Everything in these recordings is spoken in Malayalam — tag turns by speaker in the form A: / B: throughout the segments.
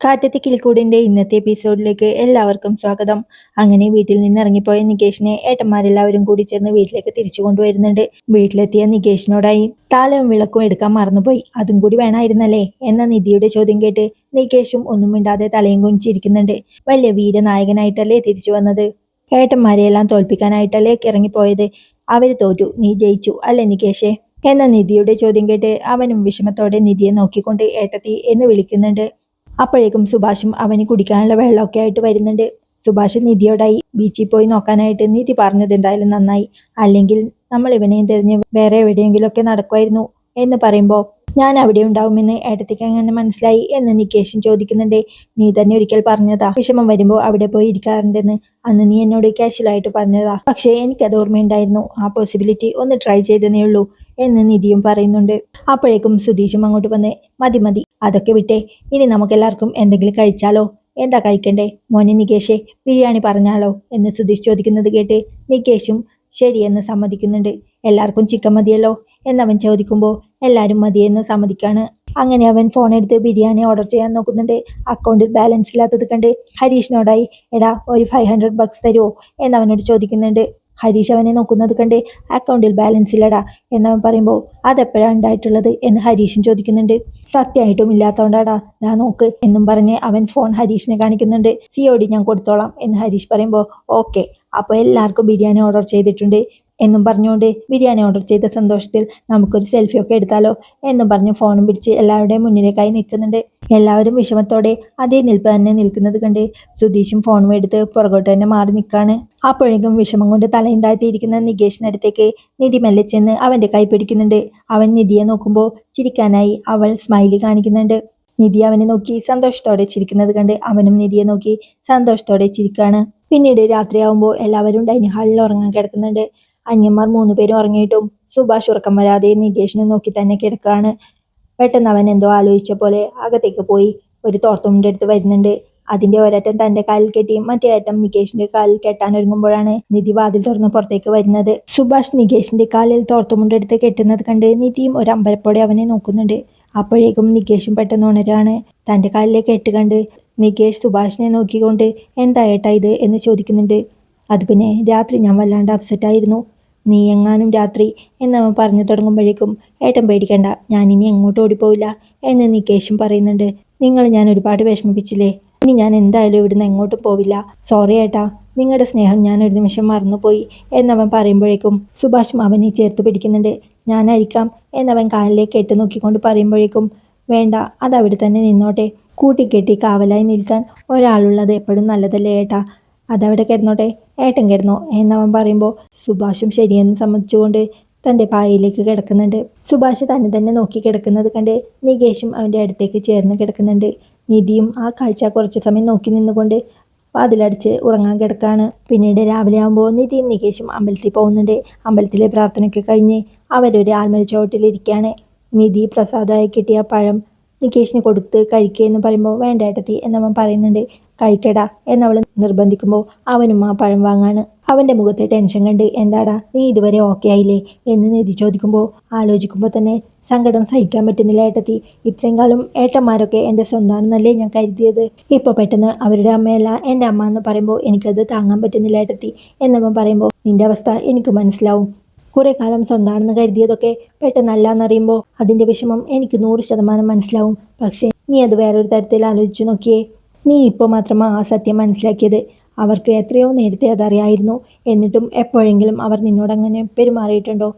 A: കാറ്റത്തെ കിളിക്കൂടിന്റെ ഇന്നത്തെ എപ്പിസോഡിലേക്ക് എല്ലാവർക്കും സ്വാഗതം. അങ്ങനെ വീട്ടിൽ നിന്ന് ഇറങ്ങിപ്പോയ നികേഷിനെ ഏട്ടന്മാരെല്ലാവരും കൂടി ചേർന്ന് വീട്ടിലേക്ക് തിരിച്ചു കൊണ്ടുവരുന്നുണ്ട്. വീട്ടിലെത്തിയ നികേഷിനോടായി താലവും വിളക്കും എടുക്കാൻ മറന്നുപോയി, അതും കൂടി വേണമായിരുന്നല്ലേ എന്ന നിധിയുടെ ചോദ്യം കേട്ട് നികേഷും ഒന്നും മിണ്ടാതെ തലയും കുനിച്ചിരിക്കുന്നുണ്ട്. വലിയ വീരനായകനായിട്ടല്ലേ തിരിച്ചു വന്നത്? ഏട്ടന്മാരെയെല്ലാം തോൽപ്പിക്കാനായിട്ടല്ലേ ഇറങ്ങിപ്പോയത്? അവര് തോറ്റു, നീ ജയിച്ചു അല്ലേ നികേഷേ എന്ന നിധിയുടെ ചോദ്യം കേട്ട് അവനും വിഷമത്തോടെ നിധിയെ നോക്കിക്കൊണ്ട് ഏട്ടത്തി എന്ന് വിളിക്കുന്നുണ്ട്. അപ്പോഴേക്കും സുഭാഷും അവന് കുടിക്കാനുള്ള വെള്ളമൊക്കെ ആയിട്ട് വരുന്നുണ്ട്. സുഭാഷ് നിധിയോടായി ബീച്ചിൽ പോയി നോക്കാനായിട്ട് നിധി പറഞ്ഞത് എന്തായാലും നന്നായി, അല്ലെങ്കിൽ നമ്മൾ ഇവനെയും തിരഞ്ഞ് വേറെ എവിടെയെങ്കിലുമൊക്കെ നടക്കുമായിരുന്നു എന്ന് പറയുമ്പോൾ ഞാൻ അവിടെ ഉണ്ടാവുമെന്ന് ഏട്ടത്തിക്ക് അങ്ങനെ മനസ്സിലായി എന്ന് നികേഷൻ ചോദിക്കുന്നുണ്ട്. നീ തന്നെ ഒരിക്കൽ പറഞ്ഞതാ വിഷമം വരുമ്പോൾ അവിടെ പോയി ഇരിക്കാറുണ്ടെന്ന്. അന്ന് നീ എന്നോട് കാഷ്വലായിട്ട് പറഞ്ഞതാ, പക്ഷേ എനിക്കത് ഓർമ്മയുണ്ടായിരുന്നു. ആ പോസിബിലിറ്റി ഒന്ന് ട്രൈ ചെയ്തതേ ഉള്ളൂ എന്ന് നിധിയും പറയുന്നുണ്ട്. അപ്പോഴേക്കും സുധീഷും അങ്ങോട്ട് വന്ന് മതി മതി അതൊക്കെ വിട്ടേ, ഇനി നമുക്കെല്ലാവർക്കും എന്തെങ്കിലും കഴിച്ചാലോ? എന്താ കഴിക്കണ്ടേ മോനെ നികേഷേ, ബിരിയാണി പറഞ്ഞാലോ എന്ന് സുധീഷ് ചോദിക്കുന്നത് കേട്ട് നികേഷും ശരിയെന്ന് സമ്മതിക്കുന്നുണ്ട്. എല്ലാവർക്കും ചിക്കൻ മതിയല്ലോ എന്നവൻ ചോദിക്കുമ്പോൾ എല്ലാവരും മതിയെന്ന് സമ്മതിക്കാണ്. അങ്ങനെ അവൻ ഫോൺ എടുത്ത് ബിരിയാണി ഓർഡർ ചെയ്യാൻ നോക്കുന്നുണ്ട്. അക്കൗണ്ടിൽ ബാലൻസ് ഇല്ലാത്തത് കണ്ട് ഹരീഷിനോടായി എടാ ഒരു 500 ബക്സ് തരുമോ എന്നവനോട് ചോദിക്കുന്നുണ്ട്. ഹരീഷ് അവനെ നോക്കുന്നത് കണ്ട് അക്കൗണ്ടിൽ ബാലൻസ് ഇല്ലടാ എന്നവൻ പറയുമ്പോൾ അതെപ്പോഴാണ് ഉണ്ടായിട്ടുള്ളത് എന്ന് ഹരീഷും ചോദിക്കുന്നുണ്ട്. സത്യമായിട്ടും ഇല്ലാത്തതുകൊണ്ടാടാ, ദാ നോക്ക് എന്നും പറഞ്ഞ് അവൻ ഫോൺ ഹരീഷിനെ കാണിക്കുന്നുണ്ട്. സിയോടി ഞാൻ കൊടുത്തോളാം എന്ന് ഹരീഷ് പറയുമ്പോൾ ഓക്കെ, അപ്പോൾ എല്ലാവർക്കും ബിരിയാണി ഓർഡർ ചെയ്തിട്ടുണ്ട് എന്നും പറഞ്ഞുകൊണ്ട് ബിരിയാണി ഓർഡർ ചെയ്ത സന്തോഷത്തിൽ നമുക്കൊരു സെൽഫി ഒക്കെ എടുത്താലോ എന്നും പറഞ്ഞ് ഫോണും പിടിച്ച് എല്ലാവരുടെയും മുന്നിലേക്കായി നിൽക്കുന്നുണ്ട്. എല്ലാവരും വിഷമത്തോടെ അതേ നിൽപ്പ് തന്നെ നിൽക്കുന്നത് കണ്ട് സുധീഷും ഫോണും എടുത്ത് പുറകോട്ട് തന്നെ മാറി നിൽക്കാണ്. അപ്പോഴേക്കും വിഷമം കൊണ്ട് തലയും താഴ്ത്തിയിരിക്കുന്ന നികേഷിനടുത്തേക്ക് നിധി മെല്ലെ ചെന്ന് അവന്റെ കൈ പിടിക്കുന്നുണ്ട്. അവൻ നിധിയെ നോക്കുമ്പോൾ ചിരിക്കാനായി അവൾ സ്മൈലി കാണിക്കുന്നുണ്ട്. നിധി അവനെ നോക്കി സന്തോഷത്തോടെ ചിരിക്കുന്നത് കണ്ട് അവനും നിധിയെ നോക്കി സന്തോഷത്തോടെ ചിരിക്കാണ്. പിന്നീട് രാത്രിയാവുമ്പോൾ എല്ലാവരും ഡൈനിങ് ഹാളിൽ ഉറങ്ങാൻ കിടക്കുന്നുണ്ട്. അന്യന്മാർ 3 പേരും ഉറങ്ങിയിട്ടും സുഭാഷ് ഉറക്കം വരാതെ നികേഷിനെ നോക്കി തന്നെ കിടക്കാണ്. പെട്ടെന്ന് അവൻ എന്തോ ആലോചിച്ച പോലെ അകത്തേക്ക് പോയി ഒരു തോർത്തുമുണ്ട് എടുത്ത് വരുന്നുണ്ട്. അതിന്റെ ഒരറ്റം തന്റെ കാലിൽ കെട്ടി മറ്റേ അറ്റം നികേഷിന്റെ കാലിൽ കെട്ടാനൊരുങ്ങുമ്പോഴാണ് നിധി വാതിൽ തുറന്ന് പുറത്തേക്ക് വരുന്നത്. സുഭാഷ് നികേഷിന്റെ കാലിൽ തോർത്തുമുണ്ടെടുത്ത് കെട്ടുന്നത് കണ്ട് നിധിയും ഒരു അമ്പരപ്പോടെ അവനെ നോക്കുന്നുണ്ട്. അപ്പോഴേക്കും നികേഷും പെട്ടെന്ന് ഉണരാണ്. തന്റെ കാലിലെ കെട്ട് കണ്ട് നികേഷ് സുഭാഷിനെ നോക്കിക്കൊണ്ട് എന്താ ഏട്ടാ ഇത് എന്ന് ചോദിക്കുന്നുണ്ട്. അത് പിന്നെ രാത്രി ഞാൻ വല്ലാണ്ട് അപ്സെറ്റായിരുന്നു, നീ എങ്ങാനും രാത്രി എന്നവൻ പറഞ്ഞു തുടങ്ങുമ്പോഴേക്കും ഏട്ടൻ പേടിക്കണ്ട, ഞാനിനി എങ്ങോട്ടും ഓടിപ്പോവില്ല എന്ന് നികേഷും പറയുന്നുണ്ട്. നിങ്ങൾ ഞാൻ ഒരുപാട് വിഷമിപ്പിച്ചില്ലേ, ഇനി ഞാൻ എന്തായാലും ഇവിടുന്ന് എങ്ങോട്ടും പോവില്ല, സോറി ഏട്ടാ, നിങ്ങളുടെ സ്നേഹം ഞാൻ ഒരു നിമിഷം മറന്നുപോയി എന്നവൻ പറയുമ്പോഴേക്കും സുഭാഷും അവനെ ചേർത്ത് പിടിക്കുന്നുണ്ട്. ഞാൻ അഴിക്കാം എന്നവൻ കാലിലേക്ക് കെട്ട് നോക്കിക്കൊണ്ട് പറയുമ്പോഴേക്കും വേണ്ട, അതവിടെ തന്നെ നിന്നോട്ടെ, കൂട്ടിക്കെട്ടി കാവലായി നിൽക്കാൻ ഒരാളുള്ളത് എപ്പോഴും നല്ലതല്ലേ ഏട്ടാ, അതവിടെ കിടന്നോട്ടെ, ഏട്ടൻ കിടന്നോ എന്നവൻ പറയുമ്പോൾ സുഭാഷും ശരിയെന്ന് സമ്മതിച്ചുകൊണ്ട് തൻ്റെ പായയിലേക്ക് കിടക്കുന്നുണ്ട്. സുഭാഷ് തന്നെ നോക്കി കിടക്കുന്നത് കണ്ട് നികേഷും അവൻ്റെ അടുത്തേക്ക് ചേർന്ന് കിടക്കുന്നുണ്ട്. നിധിയും ആ കാഴ്ച കുറച്ചു സമയം നോക്കി നിന്നുകൊണ്ട് വാതിലടിച്ച് ഉറങ്ങാൻ കിടക്കാണ്. പിന്നീട് രാവിലെ ആകുമ്പോൾ നിധിയും നികേഷും അമ്പലത്തിൽ പോകുന്നുണ്ട്. അമ്പലത്തിലെ പ്രാർത്ഥനയൊക്കെ കഴിഞ്ഞ് അവരൊരു ആൽമര ചുവട്ടിലിരിക്കുകയാണ്. നിധി പ്രസാദമായി കിട്ടിയ പഴം നികേഷിന് കൊടുത്ത് കഴിക്കുക എന്ന് പറയുമ്പോൾ വേണ്ട ഏട്ടത്തി എന്നവൻ പറയുന്നുണ്ട്. കഴിക്കടാ എന്നവൾ നിർബന്ധിക്കുമ്പോൾ അവനും ആ പഴം വാങ്ങാണ്. അവൻ്റെ മുഖത്തെ ടെൻഷൻ കണ്ട് എന്താടാ നീ ഇതുവരെ ഓക്കെ ആയില്ലേ എന്ന് നിധി ചോദിക്കുമ്പോൾ ആലോചിക്കുമ്പോൾ തന്നെ സങ്കടം സഹിക്കാൻ പറ്റുന്നില്ല ഏട്ടത്തി, ഇത്രയും കാലം ഏട്ടന്മാരൊക്കെ എൻ്റെ സ്വന്തമാണെന്നല്ലേ ഞാൻ കരുതിയത്, ഇപ്പോൾ പെട്ടെന്ന് അവരുടെ അമ്മയല്ല എൻ്റെ അമ്മ എന്ന് പറയുമ്പോൾ എനിക്കത് താങ്ങാൻ പറ്റുന്നില്ല ഏട്ടത്തി എന്നവൻ പറയുമ്പോൾ നിന്റെ അവസ്ഥ എനിക്ക് മനസ്സിലാവും, കുറെ കാലം സ്വന്തമാണെന്ന് കരുതിയതൊക്കെ പെട്ടെന്നല്ല എന്നറിയുമ്പോൾ അതിൻ്റെ വിഷമം എനിക്ക് 100% മനസ്സിലാവും. പക്ഷേ നീ അത് വേറൊരു തരത്തിൽ ആലോചിച്ചു നോക്കിയേ, നീ ഇപ്പോൾ മാത്രമാണ് ആ സത്യം മനസ്സിലാക്കിയത്, അവർക്ക് എത്രയോ നേരത്തെ അതറിയായിരുന്നു, എന്നിട്ടും എപ്പോഴെങ്കിലും അവർ നിന്നോടങ്ങനെ പെരുമാറിയിട്ടുണ്ടോ?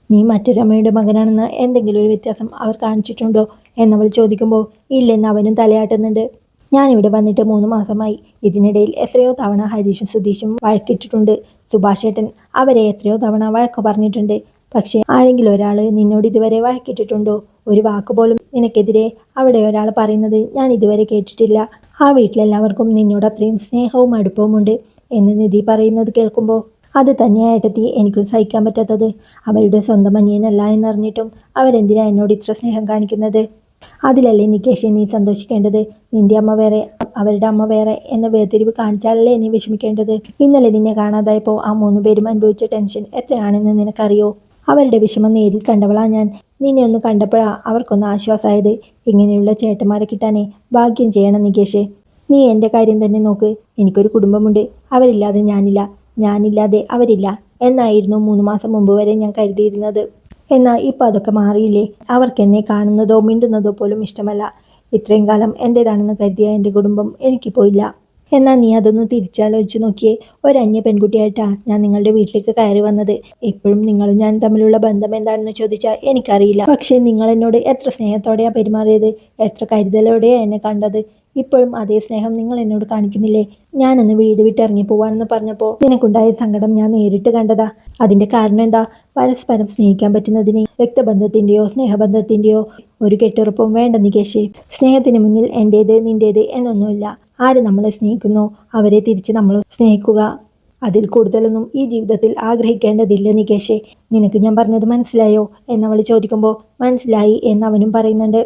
A: നീ മറ്റൊരമ്മയുടെ മകനാണെന്ന് എന്തെങ്കിലും ഒരു വ്യത്യാസം അവർ കാണിച്ചിട്ടുണ്ടോ എന്നവൾ ചോദിക്കുമ്പോൾ ഇല്ലെന്ന് അവനും തലയാട്ടുന്നുണ്ട്. ഞാനിവിടെ വന്നിട്ട് 3 മാസമായി, ഇതിനിടയിൽ എത്രയോ തവണ ഹരീഷും സുധീഷും വഴക്കിട്ടിട്ടുണ്ട്, സുഭാഷ് ഏട്ടൻ അവരെ എത്രയോ തവണ വഴക്ക് പറഞ്ഞിട്ടുണ്ട്, പക്ഷേ ആരെങ്കിലും ഒരാൾ നിന്നോട് ഇതുവരെ വഴക്കിട്ടിട്ടുണ്ടോ? ഒരു വാക്കുപോലും നിനക്കെതിരെ അവിടെ ഒരാൾ പറയുന്നത് ഞാൻ ഇതുവരെ കേട്ടിട്ടില്ല, ആ വീട്ടിലെല്ലാവർക്കും നിന്നോട് അത്രയും സ്നേഹവും അടുപ്പവുമുണ്ട് എന്ന് നിധി പറയുന്നത് കേൾക്കുമ്പോൾ അത് തന്നെയായിട്ടെത്തി എനിക്കും സഹിക്കാൻ പറ്റാത്തത്, അവരുടെ സ്വന്തം അനിയനല്ല എന്നറിഞ്ഞിട്ടും അവരെന്തിനാ എന്നോട് ഇത്ര സ്നേഹം കാണിക്കുന്നത്? അതിലല്ലേ നികേഷെ നീ സന്തോഷിക്കേണ്ടത്, നിന്റെ അമ്മ വേറെ അവരുടെ അമ്മ വേറെ എന്ന വേർതിരിവ് കാണിച്ചാലല്ലേ നീ വിഷമിക്കേണ്ടത്? ഇന്നലെ നിന്നെ കാണാതായപ്പോൾ ആ 3 പേരും അനുഭവിച്ച ടെൻഷൻ എത്രയാണെന്ന് നിനക്കറിയോ? അവരുടെ വിഷമം നേരിൽ കണ്ടവളാ ഞാൻ. നിന്നെ ഒന്ന് കണ്ടപ്പോഴാ അവർക്കൊന്ന് ആശ്വാസമായത്. ഇങ്ങനെയുള്ള ചേട്ടന്മാരെ കിട്ടാനേ ഭാഗ്യം ചെയ്യണം നികേഷേ. നീ എൻ്റെ കാര്യം തന്നെ നോക്ക്. എനിക്കൊരു കുടുംബമുണ്ട്. അവരില്ലാതെ ഞാനില്ല, ഞാനില്ലാതെ അവരില്ല എന്നായിരുന്നു 3 മാസം മുമ്പ് വരെ ഞാൻ കരുതിയിരുന്നത്. എന്നാൽ ഇപ്പം അതൊക്കെ മാറിയില്ലേ. അവർക്കെന്നെ കാണുന്നതോ മിണ്ടുന്നതോ പോലും ഇഷ്ടമല്ല. ഇത്രയും കാലം എൻ്റേതാണെന്ന് കരുതിയ എൻ്റെ കുടുംബം എനിക്കിപ്പോൾ ഇല്ല. എന്നാൽ നീ അതൊന്ന് തിരിച്ചാലോചിച്ച് നോക്കിയേ. ഒരന്യ പെൺകുട്ടിയായിട്ടാണ് ഞാൻ നിങ്ങളുടെ വീട്ടിലേക്ക് കയറി വന്നത്. ഇപ്പോഴും നിങ്ങളും ഞാൻ തമ്മിലുള്ള ബന്ധം എന്താണെന്ന് ചോദിച്ചാൽ എനിക്കറിയില്ല. പക്ഷേ നിങ്ങൾ എന്നോട് എത്ര സ്നേഹത്തോടെയാണ് പെരുമാറിയത്, എത്ര കരുതലോടെയാണ് എന്നെ കണ്ടത്. ഇപ്പോഴും അതേ സ്നേഹം നിങ്ങൾ എന്നോട് കാണിക്കുന്നില്ലേ? ഞാനൊന്ന് വീട് വിട്ടിറങ്ങി പോവാണെന്ന് പറഞ്ഞപ്പോൾ നിനക്കുണ്ടായ സങ്കടം ഞാൻ നേരിട്ട് കണ്ടതാ. അതിൻ്റെ കാരണം എന്താ? പരസ്പരം സ്നേഹിക്കാൻ പറ്റുന്നതിന് രക്തബന്ധത്തിൻ്റെയോ സ്നേഹബന്ധത്തിൻ്റെയോ ഒരു കെട്ടുറപ്പും വേണ്ട നികേഷേ. സ്നേഹത്തിന് മുന്നിൽ എൻ്റേത് നിൻ്റേത് എന്നൊന്നുമില്ല. ആര് നമ്മളെ സ്നേഹിക്കുന്നു അവരെ തിരിച്ച് നമ്മൾ സ്നേഹിക്കുക. അതിൽ കൂടുതലൊന്നും ഈ ജീവിതത്തിൽ ആഗ്രഹിക്കേണ്ടതില്ല നികേഷേ. നിനക്ക് ഞാൻ പറഞ്ഞത് മനസ്സിലായോ എന്നവൾ ചോദിക്കുമ്പോൾ മനസ്സിലായി എന്നവനും പറയുന്നുണ്ട്.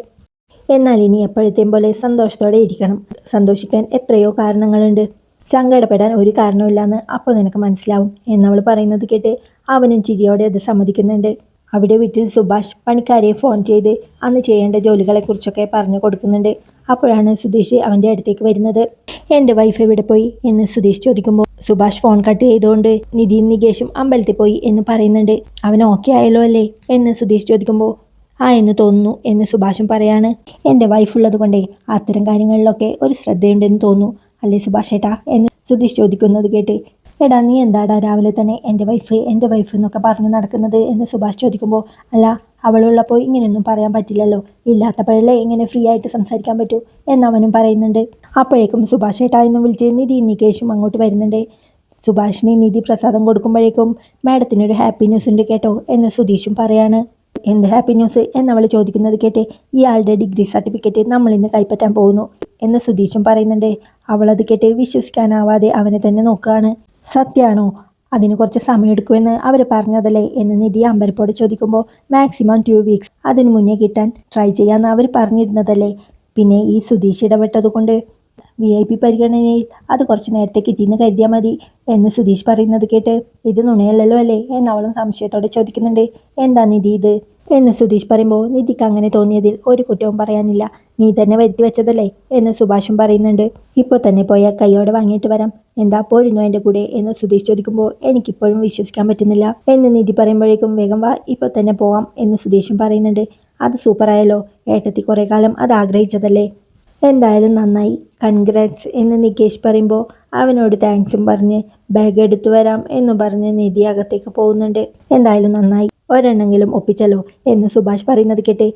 A: എന്നാൽ ഇനി എപ്പോഴത്തെയും പോലെ സന്തോഷത്തോടെ ഇരിക്കണം. സന്തോഷിക്കാൻ എത്രയോ കാരണങ്ങളുണ്ട്. സങ്കടപ്പെടാൻ ഒരു കാരണമില്ലാന്ന് അപ്പോൾ നിനക്ക് മനസ്സിലാവും എന്നവൾ പറയുന്നത് കേട്ട് അവനും ചിരിയോടെ അത് സമ്മതിക്കുന്നുണ്ട്. അവിടെ വീട്ടിൽ സുഭാഷ് പണിക്കാരെ ഫോൺ ചെയ്ത് അന്ന് ചെയ്യേണ്ട ജോലികളെക്കുറിച്ചൊക്കെ പറഞ്ഞു കൊടുക്കുന്നുണ്ട്. അപ്പോഴാണ് സുധീഷ് അവൻ്റെ അടുത്തേക്ക് വരുന്നത്. എൻ്റെ വൈഫ് എവിടെ പോയി എന്ന് സുധീഷ് ചോദിക്കുമ്പോൾ സുഭാഷ് ഫോൺ കട്ട് ചെയ്തുകൊണ്ട് നിധിയും നികേഷും അമ്പലത്തിൽ പോയി എന്ന് പറയുന്നുണ്ട്. അവൻ ഓക്കെ ആയല്ലോ അല്ലേ എന്ന് സുധീഷ് ചോദിക്കുമ്പോൾ എന്ന് തോന്നുന്നു എന്ന് സുഭാഷും പറയാണ്. എൻ്റെ വൈഫുള്ളത് കൊണ്ടേ അത്തരം കാര്യങ്ങളിലൊക്കെ ഒരു ശ്രദ്ധയുണ്ടെന്ന് തോന്നുന്നു അല്ലേ സുഭാഷ് ഏട്ടാ എന്ന് സുധീഷ് ചോദിക്കുന്നത് കേട്ട് എടാ നീ എന്താടാ രാവിലെ തന്നെ എൻ്റെ വൈഫ് എന്നൊക്കെ പറഞ്ഞു നടക്കുന്നത് എന്ന് സുഭാഷ് ചോദിക്കുമ്പോൾ അല്ല അവളുള്ളപ്പോൾ ഇങ്ങനെയൊന്നും പറയാൻ പറ്റില്ലല്ലോ, ഇല്ലാത്തപ്പോഴല്ലേ ഇങ്ങനെ ഫ്രീ ആയിട്ട് സംസാരിക്കാൻ പറ്റൂ എന്നവനും പറയുന്നുണ്ട്. അപ്പോഴേക്കും സുഭാഷ് ഏട്ടാ എന്ന് വിളിച്ച് നിധി നികേഷും അങ്ങോട്ട് വരുന്നുണ്ട്. സുഭാഷിന് നിധി പ്രസാദം കൊടുക്കുമ്പോഴേക്കും മാഡത്തിനൊരു ഹാപ്പി ന്യൂസ് ഉണ്ട് കേട്ടോ എന്ന് സുധീഷും പറയാണ്. എന്ത് ഹാപ്പി ന്യൂസ് എന്നവൾ ചോദിക്കുന്നത് കേട്ട് ഇയാളുടെ ഡിഗ്രി സർട്ടിഫിക്കറ്റ് നമ്മൾ ഇന്ന് കൈപ്പറ്റാൻ പോകുന്നു എന്ന് സുധീഷും പറയുന്നുണ്ട്. അവളത് കേട്ട് വിശ്വസിക്കാനാവാതെ അവനെ തന്നെ നോക്കുകയാണ്. സത്യമാണോ? അതിന് കുറച്ച് സമയം എടുക്കുമെന്ന് അവർ പറഞ്ഞതല്ലേ എന്ന് നിധി അമ്പരപ്പോടെ ചോദിക്കുമ്പോൾ മാക്സിമം 2 വീക്സ് അതിനു മുന്നേ കിട്ടാൻ ട്രൈ ചെയ്യാമെന്ന് അവർ പറഞ്ഞിരുന്നതല്ലേ. പിന്നെ ഈ സുധീഷ് ഇടപെട്ടതുകൊണ്ട് VIP പരിഗണനയിൽ അത് കുറച്ച് നേരത്തെ കിട്ടിയെന്ന് കരുതിയാൽ മതി എന്ന് സുധീഷ് പറയുന്നത് കേട്ട് ഇത് നുണയല്ലല്ലോ അല്ലേ എന്നവളും സംശയത്തോടെ ചോദിക്കുന്നുണ്ട്. എന്താ നിധി ഇത് എന്ന് സുധീഷ് പറയുമ്പോൾ നിധിക്ക് അങ്ങനെ തോന്നിയതിൽ ഒരു കുറ്റവും പറയാനില്ല, നീ തന്നെ വരുത്തി വെച്ചതല്ലേ എന്ന് സുഭാഷും പറയുന്നുണ്ട്. ഇപ്പോൾ തന്നെ പോയാൽ കൈയോടെ വാങ്ങിയിട്ട് വരാം, എന്താ പോരുന്നു എൻ്റെ കൂടെ എന്ന് സുധീഷ് ചോദിക്കുമ്പോൾ എനിക്കിപ്പോഴും വിശ്വസിക്കാൻ പറ്റുന്നില്ല എന്ന് നിധി പറയുമ്പോഴേക്കും വേഗം വാ ഇപ്പോൾ തന്നെ പോവാം എന്ന് സുധീഷും പറയുന്നുണ്ട്. അത് സൂപ്പറായല്ലോ, ഏട്ടത്തി കുറേ കാലം അത് ആഗ്രഹിച്ചതല്ലേ, എന്തായാലും നന്നായി, കൺഗ്രാറ്റ്സ് എന്ന് നികേഷ് പറയുമ്പോൾ അവനോട് താങ്ക്സും പറഞ്ഞ് ബാഗ് എടുത്തു വരാം എന്ന് പറഞ്ഞ് നിധി അകത്തേക്ക് പോകുന്നുണ്ട്. എന്തായാലും നന്നായി, ഒരെണ്ണെങ്കിലും ഒപ്പിച്ചല്ലോ എന്ന് സുഭാഷ് പറയുന്നത് കേട്ട്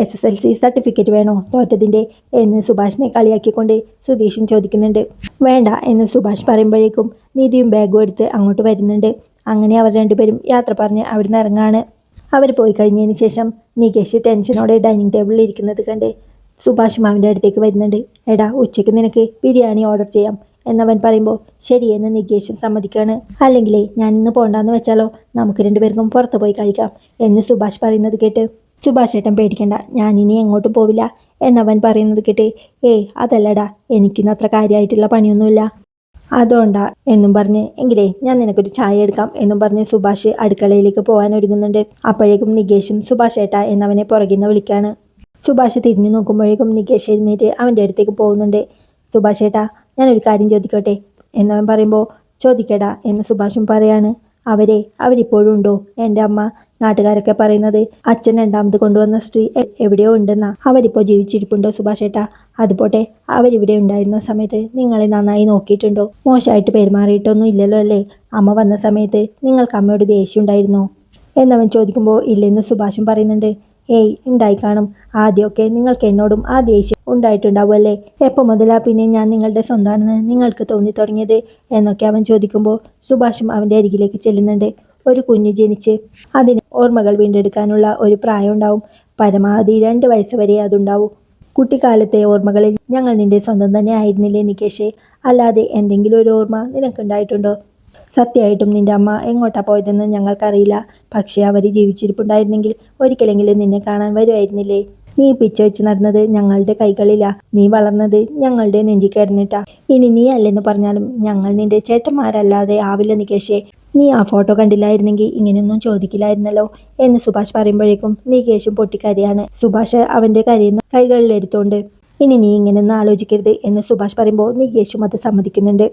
A: SSLC സർട്ടിഫിക്കറ്റ് വേണോ തോറ്റതിൻ്റെ എന്ന് സുഭാഷിനെ കളിയാക്കിക്കൊണ്ട് സുധീഷും ചോദിക്കുന്നുണ്ട്. വേണ്ട എന്ന് സുഭാഷ് പറയുമ്പോഴേക്കും നിധിയും ബാഗും എടുത്ത് അങ്ങോട്ട് വരുന്നുണ്ട്. അങ്ങനെ അവർ രണ്ടുപേരും യാത്ര പറഞ്ഞ് അവിടുന്ന് ഇറങ്ങാണ്. അവർ പോയി കഴിഞ്ഞതിന് ശേഷം നികേഷ് ടെൻഷനോടെ ഡൈനിങ് ടേബിളിൽ ഇരിക്കുന്നത് കണ്ട് സുഭാഷും അവൻ്റെ അടുത്തേക്ക് വരുന്നുണ്ട്. എടാ ഉച്ചയ്ക്ക് നിനക്ക് ബിരിയാണി ഓർഡർ ചെയ്യാം എന്നവൻ പറയുമ്പോൾ ശരിയെന്ന് നികേഷും സമ്മതിക്കാണ്. അല്ലെങ്കിലേ ഞാൻ ഇന്ന് പോണ്ടാന്ന് വെച്ചാലോ, നമുക്ക് രണ്ടുപേർക്കും പുറത്തു പോയി കഴിക്കാം എന്ന് സുഭാഷ് പറയുന്നത് കേട്ട് സുഭാഷ് ഏട്ടൻ പേടിക്കണ്ട, ഞാനിനി എങ്ങോട്ടും പോവില്ല എന്നവൻ പറയുന്നത് കേട്ട് അതല്ലടാ, എനിക്കിന്ന് അത്ര കാര്യമായിട്ടുള്ള പണിയൊന്നുമില്ല അതുകൊണ്ടാ എന്നും പറഞ്ഞ് എങ്കിലേ ഞാൻ നിനക്കൊരു ചായ എടുക്കാം എന്നും പറഞ്ഞ് സുഭാഷ് അടുക്കളയിലേക്ക് പോകാൻ ഒരുങ്ങുന്നുണ്ട്. അപ്പോഴേക്കും നികേഷും സുഭാഷ് ഏട്ടാ എന്നവനെ പുറകിന്ന് വിളിക്കാണ്. സുഭാഷ് തിരിഞ്ഞു നോക്കുമ്പോഴേക്കും നികേഷ് എഴുന്നേറ്റ് അവൻ്റെ അടുത്തേക്ക് പോകുന്നുണ്ട്. സുഭാഷ് ഏട്ടാ ഞാനൊരു കാര്യം ചോദിക്കട്ടെ എന്നവൻ പറയുമ്പോൾ ചോദിക്കടാ എന്ന് സുഭാഷും പറയാണ്. അവരിപ്പോഴും ഉണ്ടോ? എൻ്റെ അമ്മ നാട്ടുകാരൊക്കെ പറയുന്നത് അച്ഛൻ രണ്ടാമത് കൊണ്ടുവന്ന സ്ത്രീ എവിടെയോ ഉണ്ടെന്നാ. അവരിപ്പോൾ ജീവിച്ചിരിപ്പുണ്ടോ സുഭാഷ് ഏട്ടാ? അതുപോട്ടെ, അവരിവിടെ ഉണ്ടായിരുന്ന സമയത്ത് നിങ്ങളെ നന്നായി നോക്കിയിട്ടുണ്ടോ? മോശമായിട്ട് പെരുമാറിയിട്ടൊന്നും ഇല്ലല്ലോ അല്ലേ? അമ്മ വന്ന സമയത്ത് നിങ്ങൾക്ക് അമ്മയോട് ദേഷ്യം ഉണ്ടായിരുന്നോ എന്നവൻ ചോദിക്കുമ്പോൾ ഇല്ലെന്ന് സുഭാഷും പറയുന്നുണ്ട്. ഉണ്ടായി കാണും. ആദ്യമൊക്കെ നിങ്ങൾക്ക് എന്നോടും ആ ദേഷ്യം ഉണ്ടായിട്ടുണ്ടാവുമല്ലേ? എപ്പോൾ മുതലാ പിന്നെ ഞാൻ നിങ്ങളുടെ സ്വന്തമാണെന്ന് നിങ്ങൾക്ക് തോന്നി തുടങ്ങിയത് എന്നൊക്കെ അവൻ ചോദിക്കുമ്പോൾ സുഭാഷും അവൻ്റെ അരികിലേക്ക് ചെല്ലുന്നുണ്ട്. ഒരു കുഞ്ഞ് ജനിച്ച് അതിന് ഓർമ്മകൾ വീണ്ടെടുക്കാനുള്ള ഒരു പ്രായം ഉണ്ടാവും. പരമാവധി 2 വയസ്സ് വരെ അതുണ്ടാവും. കുട്ടിക്കാലത്തെ ഓർമ്മകളിൽ ഞങ്ങൾ നിന്റെ സ്വന്തം തന്നെ ആയിരുന്നില്ലേ നികേഷേ? അല്ലാതെ എന്തെങ്കിലും ഒരു ഓർമ്മ നിനക്കുണ്ടായിട്ടുണ്ടോ? സത്യമായിട്ടും നിന്റെ അമ്മ എങ്ങോട്ടാ പോയതെന്ന് ഞങ്ങൾക്കറിയില്ല. പക്ഷേ അവർ ജീവിച്ചിരിപ്പുണ്ടായിരുന്നെങ്കിൽ ഒരിക്കലെങ്കിലും നിന്നെ കാണാൻ വരുമായിരുന്നില്ലേ? നീ പിച്ച വെച്ച് നടന്നത് ഞങ്ങളുടെ കൈകളിലാ, നീ വളർന്നത് ഞങ്ങളുടെ നെഞ്ചി കിടന്നിട്ടാ. ഇനി നീ അല്ലെന്ന് പറഞ്ഞാലും ഞങ്ങൾ നിന്റെ ചേട്ടന്മാരല്ലാതെ ആവില്ല നികേഷേ. നീ ആ ഫോട്ടോ കണ്ടില്ലായിരുന്നെങ്കിൽ ഇങ്ങനെയൊന്നും ചോദിക്കില്ലായിരുന്നല്ലോ എന്ന് സുഭാഷ് പറയുമ്പോഴേക്കും നികേഷും പൊട്ടിക്കരയാണ്. സുഭാഷ് അവന്റെ കരയുന്ന കൈകളിലെടുത്തോണ്ട് ഇനി നീ ഇങ്ങനെയൊന്നും ആലോചിക്കരുത് എന്ന് സുഭാഷ് പറയുമ്പോൾ നികേഷും അത് സമ്മതിക്കുന്നുണ്ട്.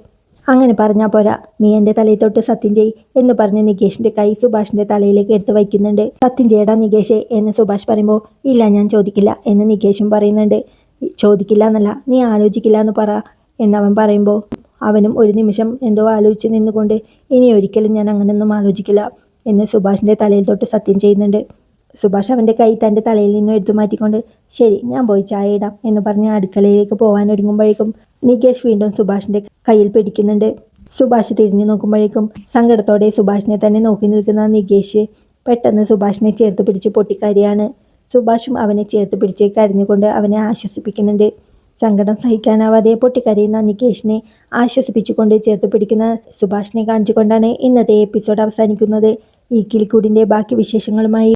A: അങ്ങനെ പറഞ്ഞാൽ പോരാ, നീ എൻ്റെ തലയിൽ തൊട്ട് സത്യം ചെയ് എന്ന് പറഞ്ഞ് നികേഷിന്റെ കൈ സുഭാഷിന്റെ തലയിലേക്ക് എടുത്ത് വയ്ക്കുന്നുണ്ട്. സത്യം ചെയ്യടാ നികേഷേ എന്ന് സുഭാഷ് പറയുമ്പോൾ ഇല്ല ഞാൻ ചോദിക്കില്ല എന്ന് നികേഷും പറയുന്നുണ്ട്. ചോദിക്കില്ല എന്നല്ല, നീ ആലോചിക്കില്ല എന്ന് പറ എന്നവൻ പറയുമ്പോൾ അവനും ഒരു നിമിഷം എന്തോ ആലോചിച്ച് നിന്നുകൊണ്ട് ഇനി ഒരിക്കലും ഞാൻ അങ്ങനെയൊന്നും ആലോചിക്കില്ല എന്ന് സുഭാഷിന്റെ തലയിൽ തൊട്ട് സത്യം ചെയ്യുന്നുണ്ട്. സുഭാഷ് അവന്റെ കൈ തൻ്റെ തലയിൽ നിന്നും എടുത്തു മാറ്റിക്കൊണ്ട് ശരി ഞാൻ പോയി ചായ ഇടാം എന്ന് പറഞ്ഞ് അടുക്കളയിലേക്ക് പോകാൻ ഒരുങ്ങുമ്പോഴേക്കും നികേഷ് വീണ്ടും സുഭാഷിന്റെ കയ്യിൽ പിടിക്കുന്നുണ്ട്. സുഭാഷ് തിരിഞ്ഞു നോക്കുമ്പോഴേക്കും സങ്കടത്തോടെ സുഭാഷിനെ തന്നെ നോക്കി നിൽക്കുന്ന നികേഷ് പെട്ടെന്ന് സുഭാഷിനെ ചേർത്ത് പിടിച്ച് പൊട്ടിക്കരയാണ്. സുഭാഷും അവനെ ചേർത്ത് പിടിച്ച് കരഞ്ഞുകൊണ്ട് അവനെ ആശ്വസിപ്പിക്കുന്നുണ്ട്. സങ്കടം സഹിക്കാനാവാതെ പൊട്ടിക്കരയുന്ന നികേഷിനെ ആശ്വസിപ്പിച്ചുകൊണ്ട് ചേർത്ത് പിടിക്കുന്ന സുഭാഷിനെ കാണിച്ചുകൊണ്ടാണ് ഇന്നത്തെ എപ്പിസോഡ് അവസാനിക്കുന്നത്. ഈ കിളിക്കൂടിന്റെ ബാക്കി വിശേഷങ്ങളുമായി